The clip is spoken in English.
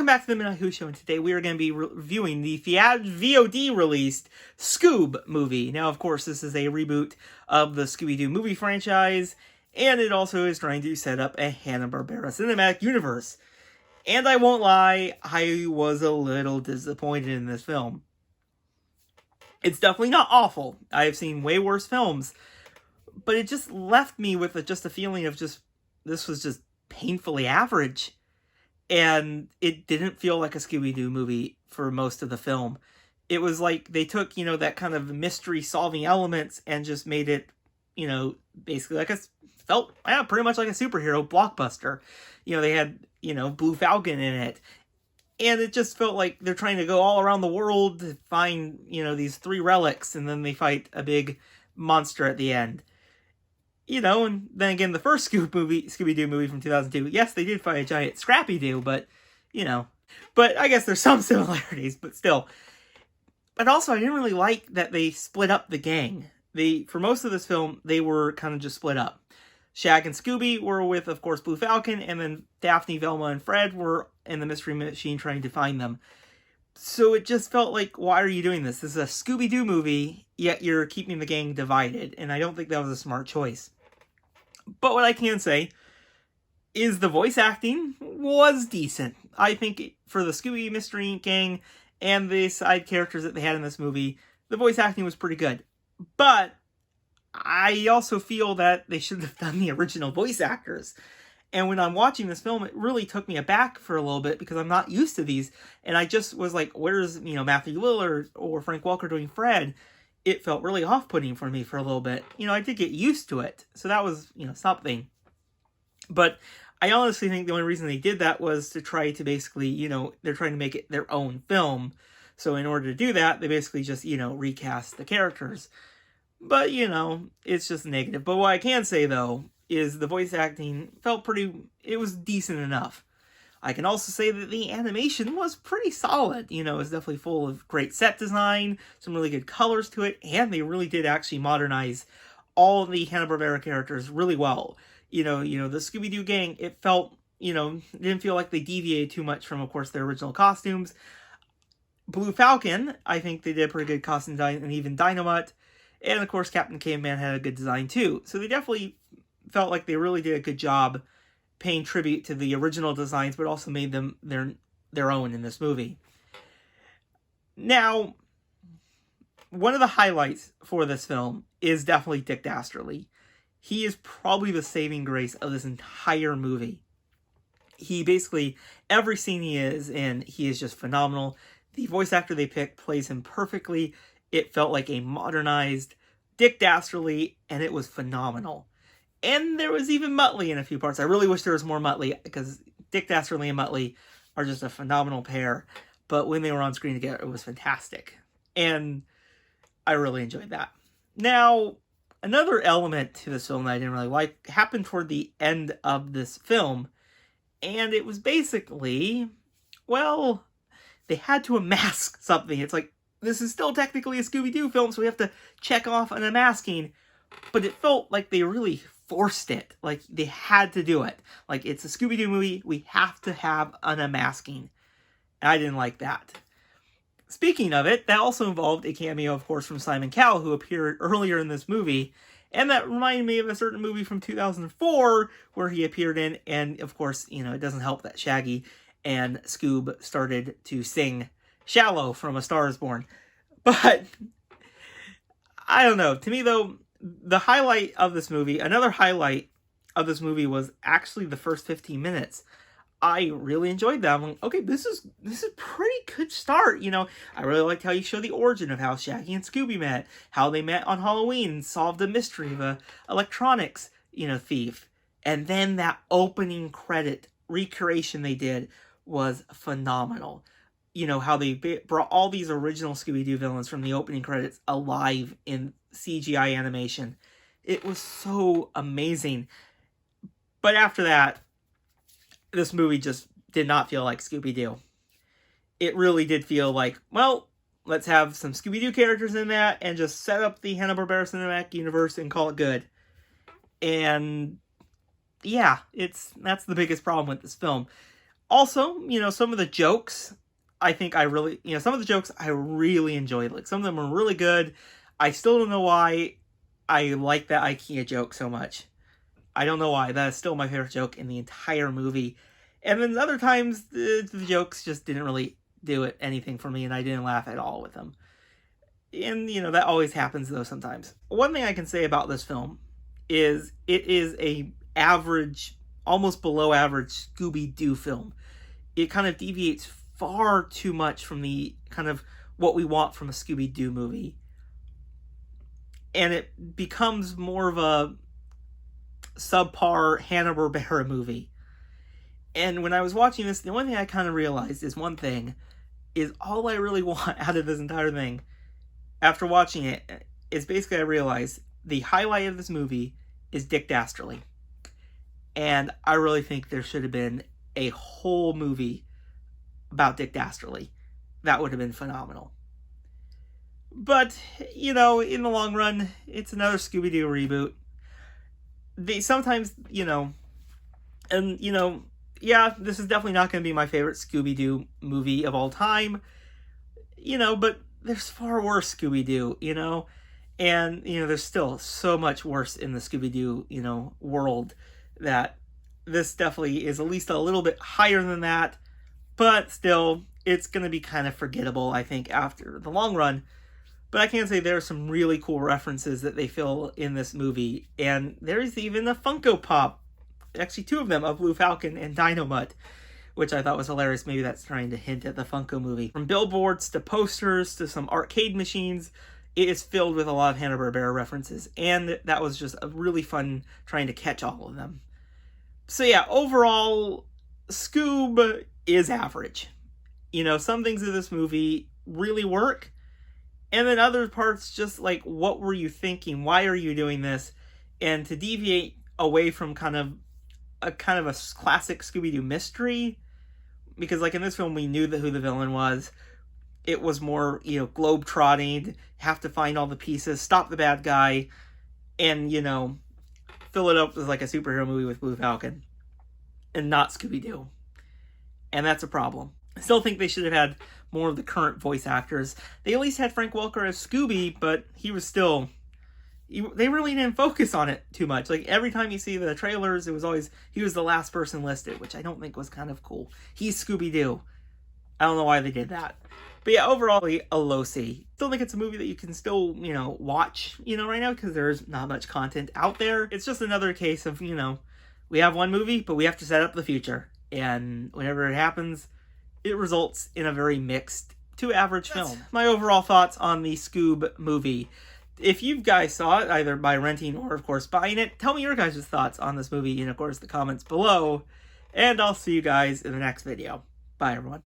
Welcome back to the Midnight Who Show, and today we are going to be reviewing the VOD released SCOOB movie. Now, of course, this is a reboot of the Scooby Doo movie franchise, and it also is trying to set up a Hanna-Barbera cinematic universe. And I won't lie, I was a little disappointed in this film. It's definitely not awful. I've seen way worse films, but it just left me with just a feeling of this was just painfully average. And it didn't feel like a Scooby Doo movie for most of the film. It was like they took, that kind of mystery solving elements and just made it, basically like pretty much like a superhero blockbuster. They had, Blue Falcon in it. And it just felt like they're trying to go all around the world to find, these 3 relics, and then they fight a big monster at the end. And then again, the first Scooby Doo movie from 2002, yes, they did fight a giant Scrappy Doo, but, But I guess there's some similarities, but still. But also, I didn't really like that they split up the gang. For most of this film, they were kind of just split up. Shag and Scooby were with, of course, Blue Falcon, and then Daphne, Velma, and Fred were in the Mystery Machine trying to find them. So it just felt like, why are you doing this? This is a Scooby Doo movie, yet you're keeping the gang divided, and I don't think that was a smart choice. But what I can say is the voice acting was decent. I think for the Scooby Mystery Gang and the side characters that they had in this movie, the voice acting was pretty good. But I also feel that they should have done the original voice actors. And when I'm watching this film, it really took me aback for a little bit because I'm not used to these. And I just was like, where's, Matthew Lillard or Frank Welker doing Fred? It felt really off-putting for me for a little bit. I did get used to it. So that was, something. But I honestly think the only reason they did that was to try to basically, they're trying to make it their own film. So in order to do that, they basically just, recast the characters. But, it's just negative. But what I can say, though, is the voice acting felt it was decent enough. I can also say that the animation was pretty solid. It was definitely full of great set design, some really good colors to it, and they really did actually modernize all the Hanna-Barbera characters really well. The Scooby Doo gang, it felt, didn't feel like they deviated too much from, of course, their original costumes. Blue Falcon, I think they did a pretty good costume design, and even Dynamite. And, of course, Captain Caveman had a good design, too. So they definitely felt like they really did a good job paying tribute to the original designs, but also made them their own in this movie. Now, one of the highlights for this film is definitely Dick Dastardly. He is probably the saving grace of this entire movie. He basically, every scene he is in, he is just phenomenal. The voice actor they picked plays him perfectly. It felt like a modernized Dick Dastardly, and it was phenomenal. And there was even Muttley in a few parts. I really wish there was more Muttley, because Dick Dastardly and Muttley are just a phenomenal pair. But when they were on screen together, it was fantastic. And I really enjoyed that. Now, another element to this film that I didn't really like happened toward the end of this film. And it was basically, they had to unmask something. It's like, this is still technically a Scooby-Doo film, so we have to check off an unmasking. But it felt like they really forced it. Like, they had to do it. Like, it's a Scooby-Doo movie. We have to have an unmasking. And I didn't like that. Speaking of it, that also involved a cameo, of course, from Simon Cowell, who appeared earlier in this movie. And that reminded me of a certain movie from 2004 where he appeared in. And, of course, it doesn't help that Shaggy and Scoob started to sing Shallow from A Star Is Born. But I don't know. To me, though, the highlight of this movie, another highlight of this movie was actually the first 15 minutes. I really enjoyed that. I'm like, okay, this is a pretty good start. I really liked how you show the origin of how Shaggy and Scooby met, how they met on Halloween and solved the mystery of a electronics, thief. And then that opening credit recreation they did was phenomenal. How they brought all these original Scooby-Doo villains from the opening credits alive in CGI animation. It was so amazing. But after that, this movie just did not feel like Scooby-Doo. It really did feel like, let's have some Scooby-Doo characters in that and just set up the Hanna-Barbera Cinematic Universe and call it good. And yeah, that's the biggest problem with this film. Also, some of the jokes, I think some of the jokes I really enjoyed. Like, some of them were really good. I still don't know why I like that IKEA joke so much. I don't know why. That is still my favorite joke in the entire movie. And then other times, the jokes just didn't really do anything for me, and I didn't laugh at all with them. And, that always happens, though, sometimes. One thing I can say about this film is it is a average, almost below average Scooby Doo film. It kind of deviates far too much from the kind of what we want from a Scooby Doo movie. And it becomes more of a subpar Hanna-Barbera movie. And when I was watching this, the only thing I kind of realized is one thing, is all I really want out of this entire thing, after watching it, is basically I realized the highlight of this movie is Dick Dastardly. And I really think there should have been a whole movie about Dick Dastardly. That would have been phenomenal. But, in the long run, it's another Scooby-Doo reboot. They sometimes, yeah, this is definitely not going to be my favorite Scooby-Doo movie of all time, but there's far worse Scooby-Doo, and, there's still so much worse in the Scooby-Doo, world, that this definitely is at least a little bit higher than that, but still, it's going to be kind of forgettable, I think, after the long run. But I can say there are some really cool references that they fill in this movie, and there's even a Funko Pop, actually 2 of them, of Blue Falcon and Dynamite, which I thought was hilarious. Maybe that's trying to hint at the Funko movie. From billboards to posters to some arcade machines, it is filled with a lot of Hanna-Barbera references, and that was just a really fun trying to catch all of them. So yeah, overall, Scoob is average. Some things in this movie really work, and then other parts just like, what were you thinking? Why are you doing this? And to deviate away from kind of a classic Scooby-Doo mystery, because like in this film we knew who the villain was. It was more, globe-trotting, have to find all the pieces, stop the bad guy, and, fill it up with like a superhero movie with Blue Falcon, and not Scooby-Doo. And that's a problem. I still think they should have had more of the current voice actors. They at least had Frank Welker as Scooby, but he was still... They really didn't focus on it too much. Like, every time you see the trailers, it was always... He was the last person listed, which I don't think was kind of cool. He's Scooby-Doo. I don't know why they did that. But yeah, overall, a low C. Still think it's a movie that you can still, watch, right now, because there's not much content out there. It's just another case of, we have one movie, but we have to set up the future. And whenever it happens, it results in a very mixed to average film. That's my overall thoughts on the Scoob movie. If you guys saw it, either by renting or, of course, buying it, tell me your guys' thoughts on this movie in, of course, the comments below. And I'll see you guys in the next video. Bye, everyone.